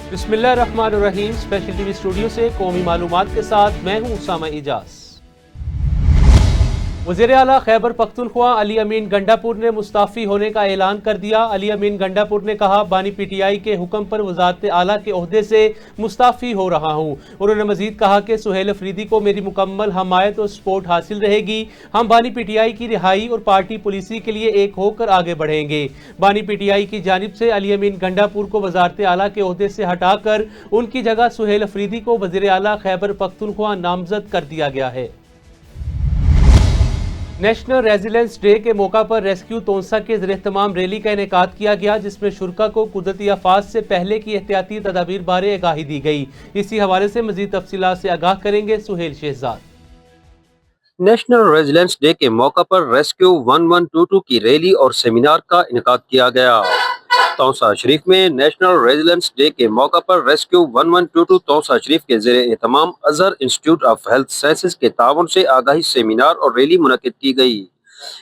बिस्मिल्लाहिर्रहमानिर्रहीम। Special TV studio से कौमी मालूमात के साथ मैं हूं उसामा इजाज। वज़ीर आला खैबर पख्तूनख्वा अली अमीन गंडापुर ने मुस्ताफ़ी होने का ऐलान कर दिया। अली अमीन गंडापुर ने कहा, बानी पीटीआई के हुक्म पर वज़ारत आला के ओहदे से मुस्ताफ़ी हो रहा हूँ। उन्होंने मजीद कहा कि सुहेल अफरीदी को मेरी मुकम्मल हमायत और सपोर्ट हासिल रहेगी। हम बानी पीटीआई की रिहाई और पार्टी पुलिसी के लिए एक होकर आगे बढ़ेंगे। बानी पीटीआई की जानिब से अली अमीन गंडापुर को वज़ारत आला के ओहदे से हटाकर उनकी जगह सुहेल अफरीदी को वज़ीर आला खैबर पख्तूनख्वा नामजद कर दिया गया है। नेशनल रेजिलेंस डे के मौका पर रेस्क्यू तोंसा के ज़रिए-ए-तमाम रैली का इनेकाद किया गया, जिसमें शुरका को कुदरती आफात से पहले की एहतियाती तदाबीर बारे आगाही दी गई। इसी हवाले से मजीद तफसीलात से आगाह करेंगे Suhail Shahzad. National resilience day के मौका पर रेस्क्यू 1122 की रैली और सेमिनार का इनेकाद किया गया। तौसा शरीफ में नेशनल रेजिलेंस डे के मौका पर रेस्क्यू 1122 तौसा शरीफ के ज़रिए-ए-तमाम Azhar institute of health sciences के ताउन से आगाही सेमिनार और रैली मुनक्किद की गई।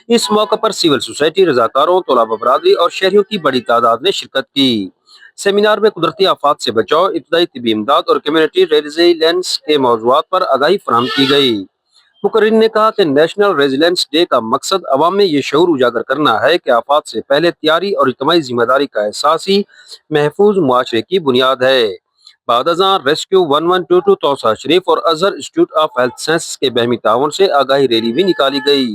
इस मौका पर सिविल सोसाइटी, रजाकारों, तलबा बरादरी और शहरियों की बड़ी तादाद ने शिरकत की। सेमिनार में कुदरती आफात से बचाव, इब्तदाई तिब्बी इमदाद और कम्युनिटी रेजिलेंस के मौज़ूआत पर आगाही फराहम की गई। मुकर्रिर ने कहा कि नेशनल रेजिलेंस डे का मकसद अवाम में ये शऊर उजागर करना है कि आफात से पहले तैयारी और इज्तिमाई जिम्मेदारी का एहसास ही महफूज मुआशरे की बुनियाद है। बादज़ां रेस्क्यू 1122 तौसा शरीफ और Azhar institute of health sciences के बहमी ताउन से आगाही रैली भी निकाली गई,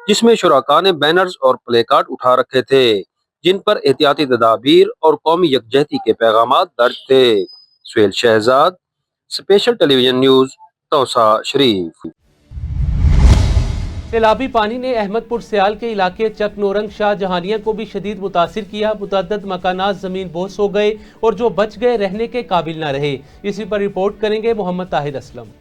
जिसमें शुराका ने बैनर्स और प्ले कार्ड उठा रखे थे, जिन पर एहतियाती तदाबीर और कौमी यकजहती के पैगामात दर्ज थे। Suhail Shahzad, special television news, Taunsa Sharif. सैलाबी पानी ने अहमदपुर सियाल के इलाके चक नौरंग शाह जहानिया को भी शदीद मुतासिर किया। मुतअद्दिद मकानात जमीन बोस हो गए और जो बच गए रहने के काबिल न रहे। इसी पर रिपोर्ट करेंगे मोहम्मद ताहिर असलम।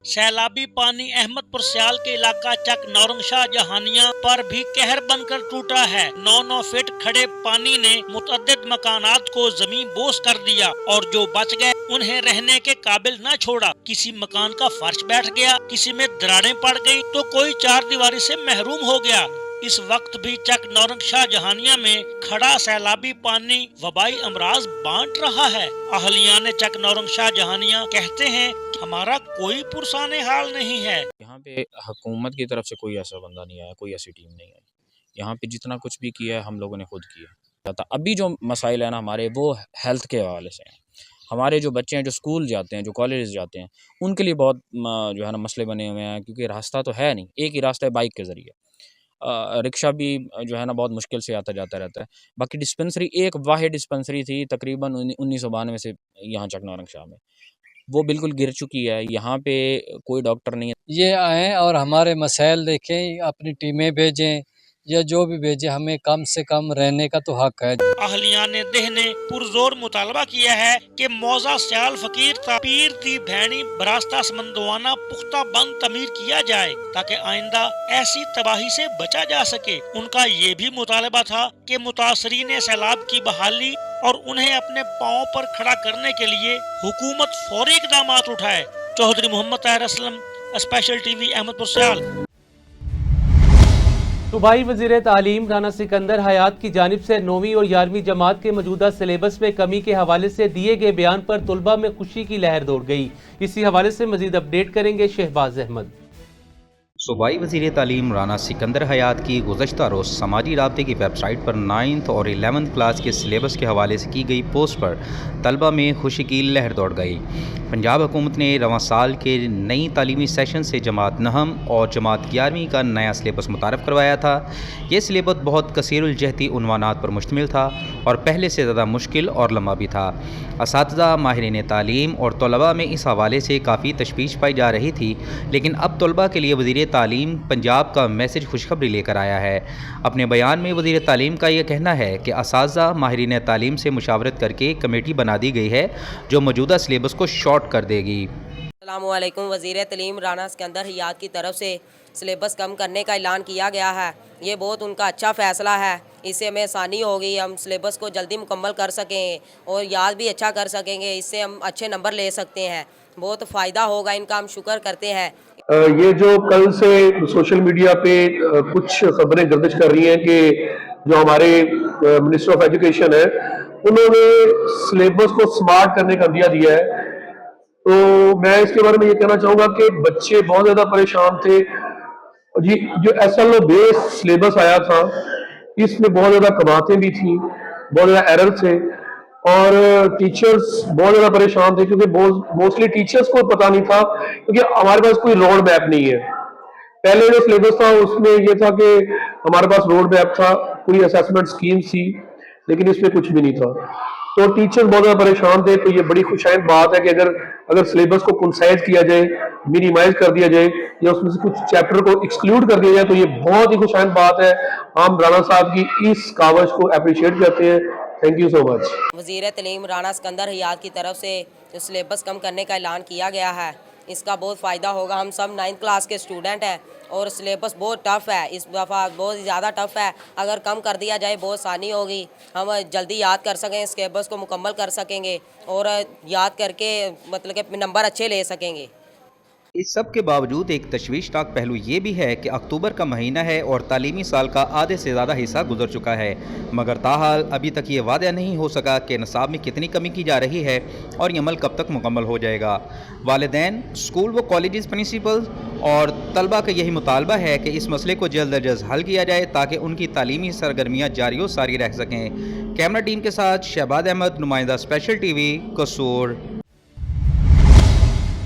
सैलाबी पानी अहमदपुर सियाल के इलाका चक नौरंग शाह जहानिया पर भी कहर बनकर टूटा है। 9-9 फीट खड़े पानी ने मुतअद्दिद मकानात को जमीन बोस कर दिया और जो बच गए उन्हें रहने के काबिल न छोड़ा। किसी मकान का फर्श बैठ गया, किसी में दरारें पड़ गई तो कोई चार दीवारी से महरूम हो गया। इस वक्त भी चक नौरंग शाह जहानिया में खड़ा सैलाबी पानी वबाई अमराज बांट रहा है। अहलिया ने चक नौरंग शाह जहानिया कहते हैं, हमारा कोई पुरसाने हाल नहीं है। यहाँ पे हुकूमत की तरफ से कोई ऐसा बंदा नहीं आया, कोई ऐसी टीम नहीं आई। यहाँ पे जितना कुछ भी किया है हम लोगों ने खुद किया। अभी जो मसाइल है ना हमारे, वो हेल्थ के हवाले से हैं। हमारे जो बच्चे हैं जो स्कूल जाते हैं, जो कॉलेज जाते हैं, उनके लिए बहुत जो है ना मसले बने हुए हैं, क्योंकि रास्ता तो है नहीं, एक ही रास्ता है बाइक के ज़रिए। रिक्शा भी जो है ना बहुत मुश्किल से आता जाता रहता है। बाकी डिस्पेंसरी, एक वाहिद डिस्पेंसरी थी तकरीबन 1992 से यहाँ चक नौरंग शाह में, वो बिल्कुल गिर चुकी है। यहाँ पे कोई डॉक्टर नहीं है। ये आएँ और हमारे मसाइल देखें, अपनी टीमें भेजें या जो भी भेजे, हमें कम से कम रहने का तो हक है। अहलिया ने देह ने पुरजोर मुतालबा किया है कि मौजा सियाल फकीर पीर दी भैनी बरास्ता समंदवाना पुख्ता बंद तमीर किया जाए ताकि आइंदा ऐसी तबाही से बचा जा सके। उनका ये भी मुतालबा था कि मुतासरीन सैलाब की बहाली और उन्हें अपने पाँव पर खड़ा करने के लिए हुकूमत फौरी इकदाम उठाए। चौधरी मोहम्मद ताहिर असलम, स्पेशल टीवी, अहमदपुर सियाल। सूबाई वज़ीर तालीम राना सिकंदर हयात की जानिब से 9वीं और 11वीं जमात के मौजूदा सिलेबस में कमी के हवाले से दिए गए बयान पर तुलबा में खुशी की लहर दौड़ गई। इसी हवाले से मजीद अपडेट करेंगे शहबाज अहमद। सूबाई वज़ीर तालीम राना सिकंदर हयात की गुज़श्ता रोज़ समाजी राब्ते की वेबसाइट पर 9th और 11th क्लास के सिलेबस के हवाले से की गई पोस्ट पर तलबा में खुशी की लहर दौड़ गई। पंजाब हुकूमत ने रवां साल के नई तालीमी सेशन से जमात नहम और जमात 11वीं का नया सिलेबस मुतारफ़ करवाया था। ये सिलेबस बहुत कसीरुल जहती उन्वानात पर मुश्तमिल था और पहले से ज़्यादा मुश्किल और लंबा भी था। असातिज़ा, माहिरीन तालीम और तलबा में इस हवाले से काफ़ी तशवीश पाई जा रही थी, लेकिन अब तलबा के लिए वज़ीर तालीम पंजाब का मैसेज खुशखबरी लेकर आया है। अपने बयान में वज़ीर तालीम का यह कहना है कि असातिज़ा माहिरीन तालीम से मुशावरत करके कमेटी बना दी गई है जो मौजूदा सिलेबस को शॉर्ट कर देगी। अस्सलामुअलैकुम। वज़ीर तालीम राना सिकंदर हयात की तरफ से सिलेबस कम करने का ऐलान किया गया है। ये बहुत उनका अच्छा फ़ैसला है, इससे हमें आसानी होगी, हम सिलेबस को जल्दी मुकम्मल कर सकें और याद भी अच्छा कर सकेंगे। इससे हम अच्छे नंबर ले सकते हैं, बहुत फ़ायदा होगा इनका, हम शुक्र करते हैं। ये जो कल से सोशल मीडिया पे कुछ खबरें गर्दिश कर रही हैं कि जो हमारे मिनिस्टर ऑफ एजुकेशन है उन्होंने सिलेबस को स्मार्ट करने का दिया है। तो मैं इसके बारे में ये कहना चाहूँगा कि बच्चे बहुत ज़्यादा परेशान थे। जी, जो SLO बेस सिलेबस आया था, इसमें बहुत ज़्यादा कबातें भी थी, बहुत ज़्यादा एरर थे और टीचर्स बहुत ज़्यादा परेशान थे क्योंकि मोस्टली टीचर्स को पता नहीं था क्योंकि हमारे पास कोई रोड मैप नहीं है। पहले जो सिलेबस था उसमें ये था कि हमारे पास रोड मैप था, पूरी असेसमेंट स्कीम थी, लेकिन इसमें कुछ भी नहीं था। तो टीचर्स बहुत ज़्यादा परेशान थे। तो ये बड़ी खुशाइन बात है कि अगर सिलेबस को कंसाइज किया जाए, मिनिमाइज कर दिया जाए या उसमें से कुछ चैप्टर को एक्सक्लूड कर दिया जाए तो ये बहुत ही खुशाइन बात है। हम राणा साहब की इस कावश को अप्रिशिएट करते हैं। Thank you so much. वज़ीर तलीम राणा सिकंदर हयात की तरफ से जो सिलेबस कम करने का ऐलान किया गया है, इसका बहुत फ़ायदा होगा। हम सब 9th क्लास के स्टूडेंट हैं और सिलेबस बहुत टफ़ है, इस दफ़ा बहुत ज़्यादा टफ़ है। अगर कम कर दिया जाए बहुत आसानी होगी, हम जल्दी याद कर सकें, सिलेबस को मुकम्मल कर सकेंगे और याद करके मतलब कि नंबर अच्छे ले सकेंगे। इस सब के बावजूद एक तशवीशनाक पहलू ये भी है कि अक्टूबर का महीना है और तालीमी साल का आधे से ज़्यादा हिस्सा गुजर चुका है, मगर ताहाल अभी तक ये वादा नहीं हो सका कि निसाब में कितनी कमी की जा रही है और ये अमल कब तक मुकम्मल हो जाएगा। वालिदैन, स्कूल व कॉलेज प्रिंसिपल और तलबा का यही मुतालबा है कि इस मसले को जल्द अज जल्द हल किया जाए ताकि उनकी तालीमी सरगर्मियाँ जारी व सारी रह सकें। कैमरा टीम के साथ शहबाद अहमद, नुमाइंदा स्पेशल TV, कसूर।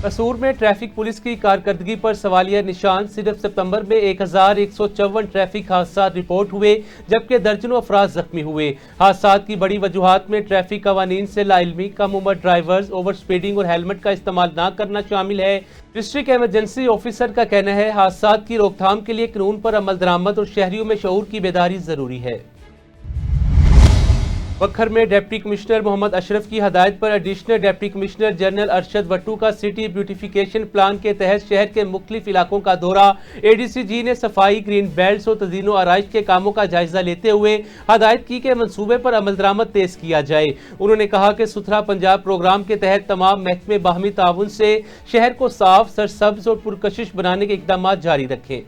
कसूर में ट्रैफिक पुलिस की कारकर्दगी पर सवालिया निशान। सिर्फ सितंबर में 1154 ट्रैफिक हादसा रिपोर्ट हुए जबकि दर्जनों अफराद जख्मी हुए। हादसा की बड़ी वजूहात में ट्रैफिक कवानीन से लाइल्मी, कम उम्र ड्राइवर्स, ओवर स्पीडिंग और हेलमेट का इस्तेमाल न करना शामिल है। डिस्ट्रिक्ट इमरजेंसी ऑफिसर का कहना है हादसा की रोकथाम के लिए कानून पर अमल दरामद और शहरियों में शऊर की बेदारी जरूरी है। वखर में डिप्टी कमिश्नर मोहम्मद अशरफ की हदायत पर additional deputy commissioner general Arshad Wattoo का सिटी ब्यूटिफिकेशन प्लान के तहत शहर के मुख्तलिफ इलाकों का दौरा। ADCG ने सफाई, ग्रीन बेल्ट और तज़ीनो आराइश के कामों का जायजा लेते हुए हदायत की कि मंसूबे पर अमल दरामद तेज किया जाए। उन्होंने कहा कि सुथरा पंजाब प्रोग्राम के तहत तमाम महकमे बाहमी ताउन से शहर को साफ, सरसब्ज और पुरकशिश बनाने के इकदाम जारी रखें।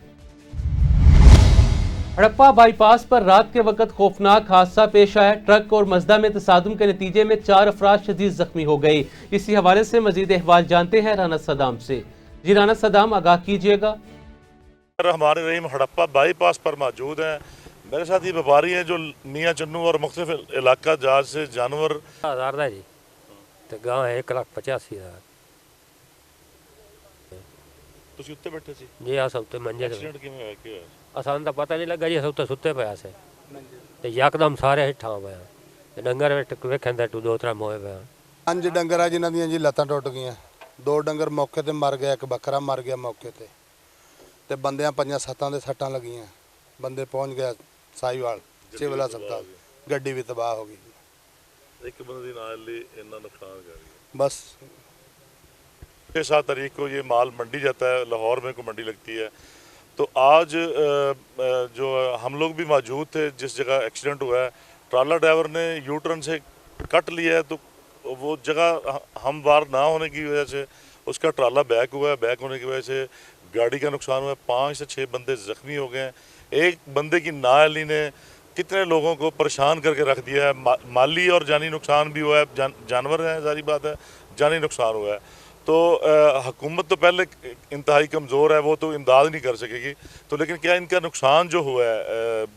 हड़प्पा बाईपास पर रात के वक्त खौफनाक हादसा पेश आया। ट्रक और मजदा में तसादुम के नतीजे में 4 अफराद शदीद जख्मी हो गए। इसी हवाले से मजीद अहवाल जानते हैं राना सदाम से। जी राना सदाम, आगाह कीजिएगा। हमारे रहीम हड़प्पा बाईपास पर मौजूद हैं। मेरे साथ ये व्यापारी हैं जो मियाँ चन्नू और मुख्तलिफ इलाका जहाज से जानवर हज़ार जी तो गाँव है 1,85,000। ਤੁਸੀਂ ਉੱਤੇ ਬੈਠੇ ਸੀ जी हाँ, सब तो मंजे ਐਕਸੀਡੈਂਟ ਕਿਵੇਂ ਹੋਇਆ ਕੀ ਹੋਇਆ असान तो पता नहीं लगा जी, सब तो सुते पे से तो यकदम सारे हिठा पे डंगर वेखन तो 2-3 मोए पे 5 डंगर आ जिन्हां ਦੀਆਂ ਜੀ ਲੱਤਾਂ ਟੁੱਟ ਗਈਆਂ। 2 ਡੰਗਰ ਮੌਕੇ ਤੇ ਮਰ ਗਿਆ, ਇੱਕ ਬੱਕਰਾ ਮਰ ਗਿਆ ਮੌਕੇ ਤੇ ਬੰਦਿਆਂ 5-7 ਦੇ ਸੱਟਾਂ ਲੱਗੀਆਂ। ਬੰਦੇ ਪਹੁੰਚ ਗਿਆ ਸਾਈਵਾਲ ਸਿਵਲ ਹਸਪਤਾਲ, ਗੱਡੀ ਵੀ ਤਬਾਹ ਹੋ ਗਈ। ਇੱਕ ਬੰਦੇ ਦੀ ਨਾਲ ਲਈ ਇੰਨਾ ਨੁਕਸਾਨ ਕਰ ਗਈ। बस 7 तारीख को ये माल मंडी जाता है, लाहौर में को मंडी लगती है। तो आज जो हम लोग भी मौजूद थे जिस जगह एक्सीडेंट हुआ है, ट्राला ड्राइवर ने यू टर्न से कट लिया है तो वो जगह हमवार ना होने की वजह से उसका ट्राला बैक हुआ है। बैक होने की वजह से गाड़ी का नुकसान हुआ है। 5 से 6 बंदे ज़ख्मी हो गए हैं। एक बंदे की नाअहली ने कितने लोगों को परेशान करके रख दिया है। माली और जानी नुकसान भी हुआ है। जानवर हैं, जारी बात है, जानी नुकसान हुआ है। तो हुकूमत तो पहले इंतहाई कमज़ोर है, वो तो इमदाद नहीं कर सकेगी। तो लेकिन क्या इनका नुकसान जो हुआ है,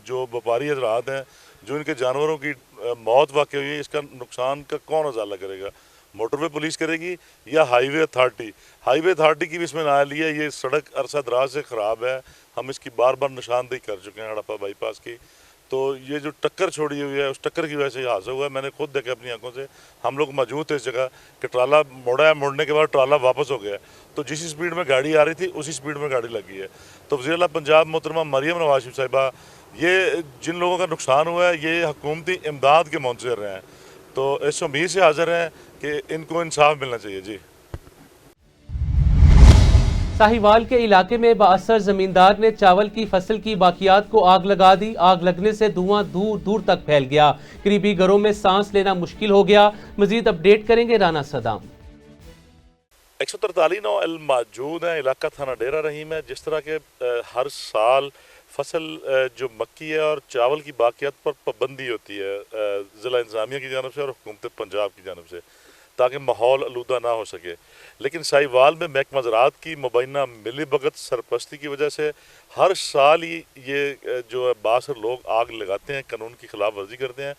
जो व्यापारी हजरात हैं, जो इनके जानवरों की मौत वाक़ई हुई है, इसका नुकसान का कौन उजाला करेगा? मोटरवे पुलिस करेगी या हाईवे अथॉरिटी? हाईवे अथॉरिटी की भी इसमें नाअहली है। ये सड़क अरसा दराज से ख़राब है, हम इसकी बार बार निशानदेही कर चुके हैं हड़प्पा बाईपास की। तो ये जो टक्कर छोड़ी हुई है, उस टक्कर की वजह से ये हादसा हुआ है। मैंने खुद देखा अपनी आंखों से, हम लोग मौजूद थे इस जगह कि ट्राला मुड़ा है, मुड़ने के बाद ट्राला वापस हो गया। तो जिस स्पीड में गाड़ी आ रही थी उसी स्पीड में गाड़ी लगी है। तो वज़ीर आला पंजाब मोहतरमा मरियम नवाज शरीफ साहिबा, ये जिन लोगों का नुकसान हुआ है ये हुकूमती इमदाद के मुंतज़िर हैं। तो इस उम्मीद से हाज़िर हैं कि इनको इंसाफ मिलना चाहिए। जी साहिवाल के इलाके में बाअसर जमींदार ने चावल की फसल की बाकियात को आग लगा दी। आग लगने से धुआं दूर दूर तक फैल गया। करीबी घरों में सांस लेना मुश्किल हो गया। मजीद अपडेट करेंगे राना सदाम। 143 मौजूद हैं, इलाका थाना डेरा रहीम है। जिस तरह के हर साल फसल जो मक्की है और चावल की बाकियात पर पाबंदी होती है ज़िला इंतज़ामिया की जानब से और हुकूमत पंजाब की जानब से, ताकि माहौल आलूदा ना हो सके। लेकिन साहिवाल में महकमा ज़राअत की मुबैना मिली भगत सरपरस्ती की वजह से हर साल ही ये जो है बासर लोग आग लगाते हैं, कानून की खिलाफ वर्जी करते हैं।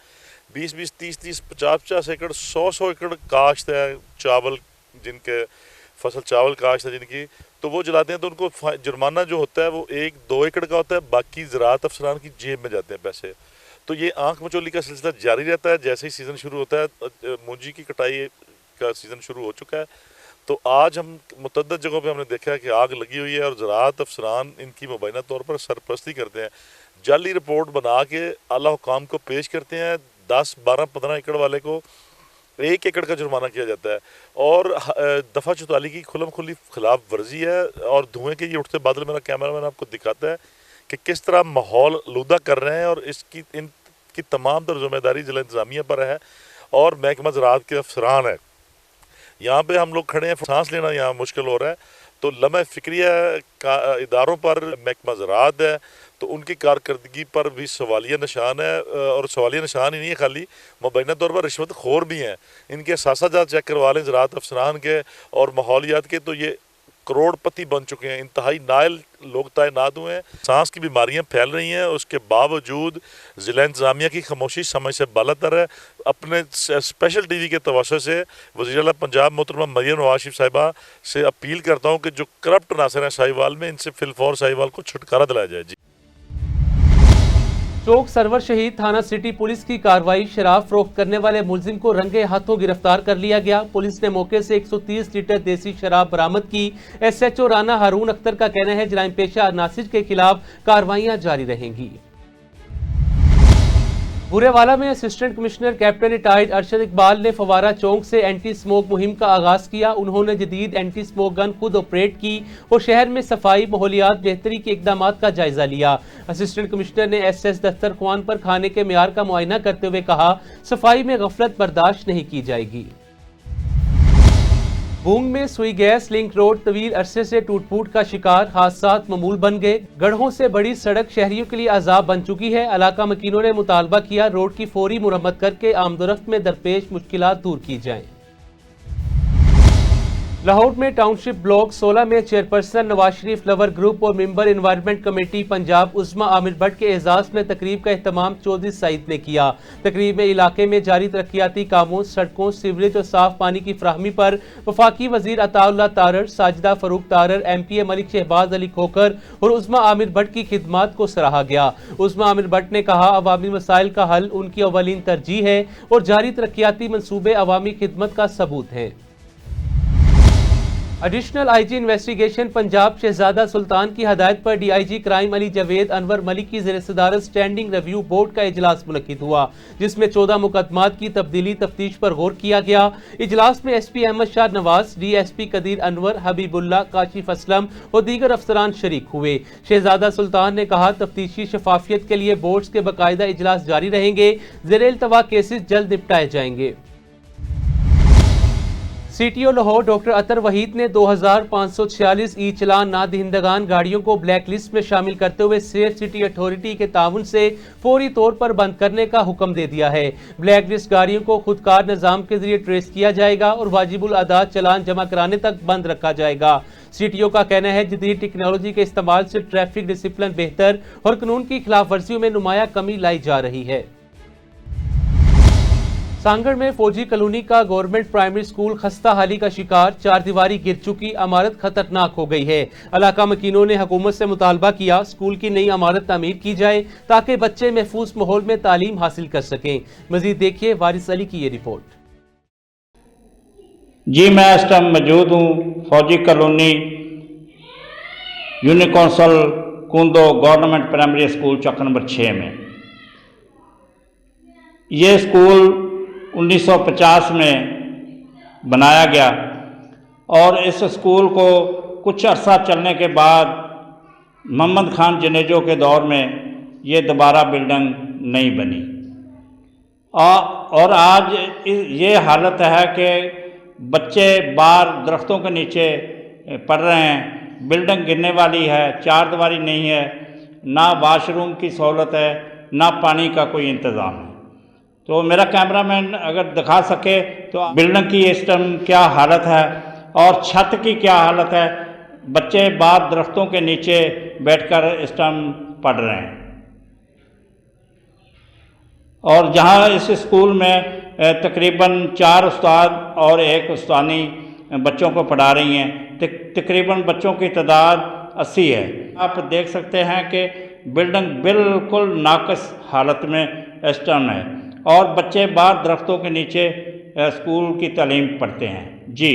20-20, 30-30, 50-50 एकड़, 100-100 एकड़ काश्त है चावल, जिनके फसल चावल काश्त है जिनकी, तो वो जलाते हैं तो उनको जुर्माना जो होता है वो 1-2 एकड़ का होता है, बाकी ज़राअत अफसरान की जेब में जाते हैं पैसे। तो ये आंख मचोली का सिलसिला जारी रहता है। जैसे ही सीज़न शुरू होता है, मूंजी की कटाई का सीज़न शुरू हो चुका है, तो आज हम मुतअद्दिद जगहों पे हमने देखा है कि आग लगी हुई है और ज़राअत अफसरान इनकी मुबैना तौर पर सरपरस्ती करते हैं। जाली रिपोर्ट बना के आला हुकाम को पेश करते हैं। 10, 12, 15 एकड़ वाले को 1 एकड़ का जुर्माना किया जाता है। और दफ़ा 44 की खुल्लम खुल्ली खिलाफ वर्जी है। और धुएँ के ये उठते बादल मेरा कैमरामैन आपको दिखाता है कि किस तरह माहौल आलूदा कर रहे हैं, और इनकी तमाम तर जिम्मेदारी ज़िला इंतज़ामिया पर है और महकमा ज़राअत के अफसरान है। यहाँ पे हम लोग खड़े हैं, सांस लेना यहाँ मुश्किल हो रहा है। तो लम्हा फ़िक्रिया का इदारों पर महकमा ज़राअत है, तो उनकी कारकर्दगी पर भी सवालिया निशान है। और सवालिया निशान ही नहीं है खाली, मुबैना तौर पर रिश्वत खोर भी हैं। इनके असासाजात चेक करवा लें ज़राअत अफसरान के और माहौलियात के, तो ये करोड़पति बन चुके हैं। इंतहाई नायल लोग तैनात हुए हैं। सांस की बीमारियां फैल रही हैं, उसके बावजूद ज़िला इंतज़ामिया की खामोशी समय से बालातर है। अपने स्पेशल टीवी के तवज्जो से वज़ीर आला पंजाब मोहतरमा मरियम नवाज शरीफ साहिबा से अपील करता हूँ कि जो करप्ट नासर हैं साहिवाल में, इनसे फिलफौर साहिवाल को छुटकारा दिलाया जाए। जी। चौक सरवर शहीद थाना सिटी पुलिस की कार्रवाई, शराब फरोख्त करने वाले मुलजिम को रंगे हाथों गिरफ्तार कर लिया गया। पुलिस ने मौके से 130 लीटर देसी शराब बरामद की। SHO राना हारून अख्तर का कहना है जराइम पेशा नासिर के खिलाफ कार्रवाइयां जारी रहेंगी। बुरेवाला में assistant commissioner captain retired Arshad Iqbal ने फवारा चौक से एंटी स्मोक मुहिम का आगाज किया। उन्होंने जदीद एंटी स्मोक गन खुद ऑपरेट की और शहर में सफाई माहौलियात बेहतरी के इकदाम का जायजा लिया। असिस्टेंट कमिश्नर ने SS दस्तरख्वान पर खाने के मेयार का मुआयना करते हुए कहा, सफाई में गफलत बर्दाश्त नहीं की जाएगी। बूंग में सुई गैस लिंक रोड तवील अरसे से टूट फूट का शिकार, हादसात मामूल बन गए। गढ़ों से बड़ी सड़क शहरियों के लिए अजाब बन चुकी है। इलाका मकीनों ने मुतालबा किया रोड की फौरी मुरम्मत करके आमदोरफ्त में दरपेश मुश्किलात दूर की जाएं। लाहौर में टाउनशिप ब्लॉक 16 में chairperson Nawaz Sharif flower group और member environment committee Punjab Usma Aamir Bhatt के एजाज में तकरीब का एहतमाम चौधरी सईद ने किया। तकरीब में इलाके में जारी तरक्याती कामों, सड़कों, सीवरेज और साफ पानी की फ्राहमी पर वफाकी वजीर अताउल्लाह तारर, साजिदा फरूक तारर, MPA मलिक शहबाज अली खोकर और उस्मा आमिर भट्ट की खिदमात को सराहा गया। उस्मा आमिर भट्ट ने कहा, अवामी मसाइल का हल उनकी अवलीन तरजीह है और जारी तरक्याती मंसूबे अवामी खिदमत का सबूत हैं। एडिशनल IG इन्वेस्टिगेशन पंजाब शहजादा सुल्तान की हदायत पर DIG क्राइम अली जावेद अनवर मलिक की ज़ेर सदारत स्टैंडिंग रिव्यू बोर्ड का इजलास मुनक्किद हुआ, जिसमें 14 मुकदमात की तब्दीली तफ्तीश पर गौर किया गया। इजलास में SP अहमद शाह नवाज, DSP कदीर अनवर, हबीबुल्ला, काशिफ असलम और दीगर अफसरान शरीक हुए। शहजादा सुल्तान ने कहा, तफ्तीशी शफाफियत के लिए बोर्ड्स के बाकायदा इजलास जारी रहेंगे। ज़ेर इल्तवा केसेस जल्द निपटाए जाएंगे। CTO लाहौर डॉक्टर अतर वहीद ने 2546 ई चलान ना दहिंदगान गाड़ियों को ब्लैक लिस्ट में शामिल करते हुए सेफ सिटी अथॉरिटी के ताउन से फौरी तौर पर बंद करने का हुक्म दे दिया है। ब्लैक लिस्ट गाड़ियों को खुदकार निज़ाम के जरिए ट्रेस किया जाएगा और वाजिबुल अदा चलान जमा कराने तक बंद रखा जाएगा। CTO का कहना है, जदीद टेक्नोलॉजी के इस्तेमाल से ट्रैफिक डिसिप्लिन बेहतर और कानून की खिलाफ वर्जियों में नुमाया कमी लाई जा रही है। सांगड़ में फौजी कॉलोनी का गवर्नमेंट प्राइमरी स्कूल खस्ता हाली का शिकार, 4 दीवारी गिर चुकी, इमारत खतरनाक हो गई है। इलाका मकीनों ने हुकूमत से मुतालबा किया स्कूल की नई इमारत तामीर की जाए ताकि बच्चे महफूज माहौल में तालीम हासिल कर सकें। मजीद देखिए वारिस अली की ये रिपोर्ट। जी मैं इस टाइम मौजूद हूँ फौजी कॉलोनी यूनिक कौंसल कुंदो गवर्नमेंट प्राइमरी स्कूल चौक नंबर 6 में। ये स्कूल 1950 में बनाया गया और इस स्कूल को कुछ अरसा चलने के बाद मोहम्मद खान जनेजो के दौर में ये दोबारा बिल्डिंग नहीं बनी और आज ये हालत है कि बच्चे बाहर दरख्तों के नीचे पढ़ रहे हैं। बिल्डिंग गिरने वाली है, 4 दीवारी नहीं है, ना वाशरूम की सहूलत है, ना पानी का कोई इंतज़ाम है। तो मेरा कैमरामैन अगर दिखा सके तो बिल्डिंग की इस टाइम क्या हालत है और छत की क्या हालत है। बच्चे बाहर दरख्तों के नीचे बैठकर इस टाइम पढ़ रहे हैं और जहां इस स्कूल में तकरीबन 4 उस्ताद और 1 उस्तानी बच्चों को पढ़ा रही हैं। तकरीबन बच्चों की तादाद 80 है। आप देख सकते हैं कि बिल्डिंग बिल्कुल नाक़िस हालत में इस टाइम है और बच्चे बाहर दरख्तों के नीचे स्कूल की तालीम पढ़ते हैं। जी।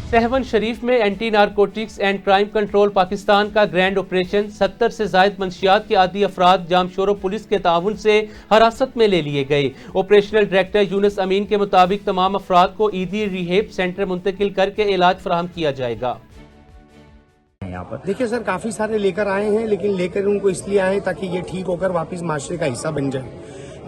सहवन शरीफ में anti narcotics and crime control Pakistan का ग्रैंड ऑपरेशन 70 से जायद मंशियात के आदी अफराद जामशोरो पुलिस के ताउन से हिरासत में ले लिए गए। ऑपरेशनल डायरेक्टर यूनुस अमीन के मुताबिक तमाम अफराद को ईदी रिहेब सेंटर मुंतकिल करके इलाज फराहम किया जाएगा। यहाँ पर देखिए सर, काफी सारे लेकर आए हैं, लेकिन लेकर उनको इसलिए आए ताकि ये ठीक होकर वापस माशरे का हिस्सा बन जाए,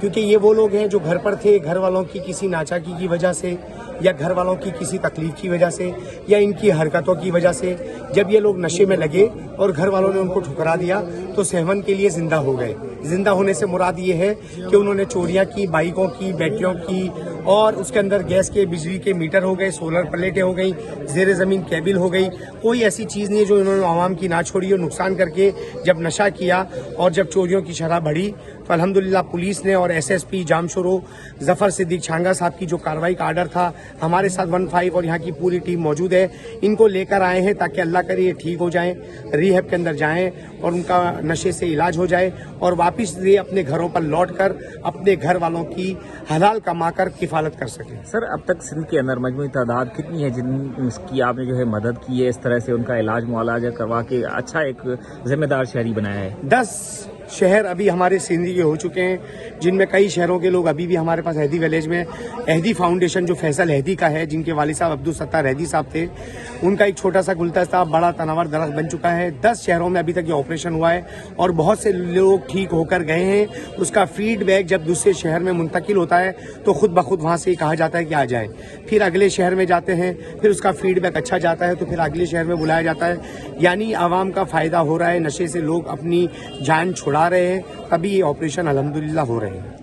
क्योंकि ये वो लोग हैं जो घर पर थे, घर वालों की किसी नाचाकी की वजह से या घर वालों की किसी तकलीफ की वजह से या इनकी हरकतों की वजह से जब ये लोग नशे में लगे और घर वालों ने उनको ठुकरा दिया तो सहवन के लिए जिंदा हो गए। जिंदा होने से मुराद ये है कि उन्होंने चोरियां की, बाइकों की, बैटरियों की, और उसके अंदर गैस के, बिजली के मीटर हो गए, सोलर प्लेटें हो गई, जेर ज़मीन केबल हो गई। कोई ऐसी चीज़ नहीं है जो इन्होंने आवाम की ना छोड़ी और नुकसान करके जब नशा किया और जब चोरियों की शरह बढ़ी तो अल्हम्दुलिल्लाह पुलिस ने और SSP जामशोरो जफर सिद्दीक छांगा साहब की जो कार्रवाई का आर्डर था, हमारे साथ 15 और यहाँ की पूरी टीम मौजूद है, इनको लेकर आए हैं ताकि अल्लाह करे ये ठीक हो जाएं, रिहैब के अंदर जाएं और उनका नशे से इलाज हो जाए और वापस ये अपने घरों पर लौट कर अपने घर वालों की हलाल कमा कर किफालत कर सकें। सर, अब तक सिंध के अंदर मजमूई तादाद कितनी है जिनकी आपने जो है मदद की है, इस तरह से उनका इलाज मुआलाजा करवा के अच्छा एक जिम्मेदार शहरी बनाया है? 10 शहर अभी हमारे सिंधी के हो चुके हैं, जिनमें कई शहरों के लोग अभी भी हमारे पास हैदी विलेज में हैदी फाउंडेशन जो फैसल हैदी का है, जिनके वालिद साहब अब्दुल सत्तार हैदी साहब थे, उनका एक छोटा सा गुलदस्ता बड़ा तनावर दरख्त बन चुका है। 10 शहरों में अभी तक ये ऑपरेशन हुआ है और बहुत से लोग ठीक होकर गए हैं। उसका फीडबैक जब दूसरे शहर में मुंतकिल होता है तो खुद ब खुद वहाँ से कहा जाता है कि आ जाए, फिर अगले शहर में जाते हैं, फिर उसका फीडबैक अच्छा जाता है तो फिर अगले शहर में बुलाया जाता है। यानी आवाम का फायदा हो रहा है, नशे से लोग अपनी जान छुड़ा रहे हैं, तभी ये ऑपरेशन अल्हम्दुलिल्लाह हो रहे हैं।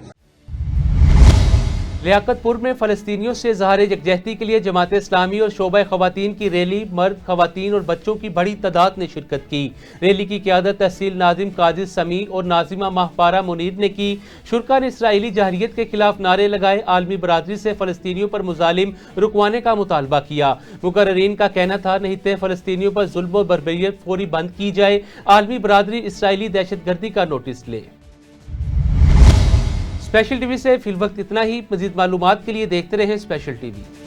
लियाकतपुर में फ़लस्तीनियों से ज़हार यकजहती के लिए जमात इस्लामी और शोबा ख़वातीन की रैली मर्द, ख़वातीन और बच्चों की बड़ी तादाद ने शिरकत की। रैली की क़यादत तहसील नाजिम कादिर समी और नाजिमा माहपारा मुनीर ने की। शुरका ने इसराइली जहरियत के खिलाफ नारे लगाए, आलमी बरादरी से फ़लस्तीनियों पर मुजालिम रुकवाने का मुतालबा किया। मुकर्ररीन का कहना था नहीं तो फ़लस्तीनियों पर जुल्म और बर्बरियत फौरी बंद की जाए, आलमी बरादरी इसराइली दहशतगर्दी का नोटिस ले। स्पेशल टीवी से फिल वक्त इतना ही। मज़ीद मालूमात के लिए देखते रहें स्पेशल टीवी।